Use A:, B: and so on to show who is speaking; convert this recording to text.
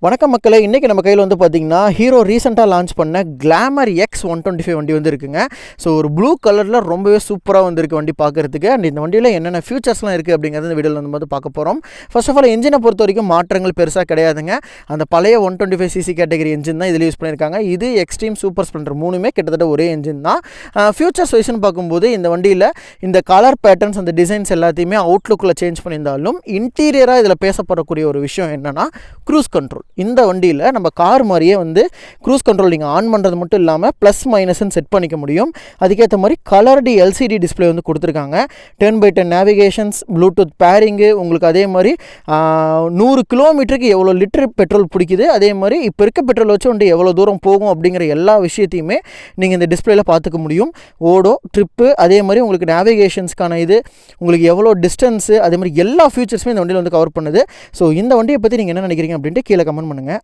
A: வணக்கம் மக்களே, இன்றைக்கி நம்ம கையில் வந்து பார்த்திங்கன்னா ஹீரோ ரீசெண்டாக லான்ச் பண்ண கிளாமர் எக்ஸ் 125 வண்டி வந்து இருக்குங்க. ஸோ ஒரு ப்ளூ கலரில் ரொம்பவே சூப்பராக வந்துருக்கு வண்டி பார்க்குறதுக்கு. அண்ட் இந்த வண்டியில் என்னென்ன ஃபியூச்சர்ஸ்லாம் இருக்குது அப்படிங்கிறது இந்த வீடியோவில் வந்து பார்க்க போகிறோம். ஃபர்ஸ்ட் ஆஃப் ஆல் இன்ஜினை பொறுத்த வரைக்கும் மாற்றங்கள் பெருசாக கிடையாதுங்க. அந்த பழைய 125cc கேட்டகரி இன்ஜின் தான் இதில் யூஸ் பண்ணியிருக்காங்க. இது எக்ஸ்ட்ரீம் சூப்பர் ஸ்ப்ளெண்டர் மூணுமே கிட்டத்தட்ட ஒரே இன்ஜின் தான். ஃபியூச்சர்ஸ் வைஸ்னு பார்க்கும்போது இந்த வண்டியில் இந்த கலர் பேட்டர்ன்ஸ் அந்த டிசைன்ஸ் எல்லாத்தையுமே அவுட்லுக்கில் சேஞ்ச் பண்ணியிருந்தாலும் இன்டீரியராக இதில் பேசப்படக்கூடிய ஒரு விஷயம் என்னென்னா க்ரூஸ் கண்ட்ரோல். இந்த வண்டியில் நம்ம கார் மாதிரியே வந்து க்ரூஸ் கண்ட்ரோல் நீங்கள் ஆன் பண்ணுறது மட்டும் இல்லாமல் ப்ளஸ் மைனஸ்ன்னு செட் பண்ணிக்க முடியும். அதுக்கேற்ற மாதிரி கலர்டு எல்சிடி டிஸ்பிளே வந்து கொடுத்துருக்காங்க. 10x10 நேவிகேஷன்ஸ், ப்ளூடூத் பேரிங்கு, உங்களுக்கு அதே மாதிரி 100 கிலோமீட்டருக்கு எவ்வளோ லிட்டர் பெட்ரோல் பிடிக்குது, அதே மாதிரி இப்போ இருக்க பெட்ரோல் வச்சு வந்து எவ்வளோ தூரம் போகும் அப்படிங்கிற எல்லா விஷயத்தையுமே நீங்கள் இந்த டிஸ்பிளேயில் பார்த்துக்க முடியும். ஓடோ ட்ரிப்பு, அதே மாதிரி உங்களுக்கு நேவிகேஷன்ஸ்க்கான இது, உங்களுக்கு எவ்வளோ டிஸ்டன்ஸு, அதே மாதிரி எல்லா ஃபியூச்சர்ஸுமே இந்த வண்டியில் வந்து கவர் பண்ணுது. ஸோ இந்த வண்டியை பற்றி நீங்கள் என்ன நினைக்கிறீங்க அப்படின்ட்டு கீழே கமெண்ட் பண்ணுங்கள்.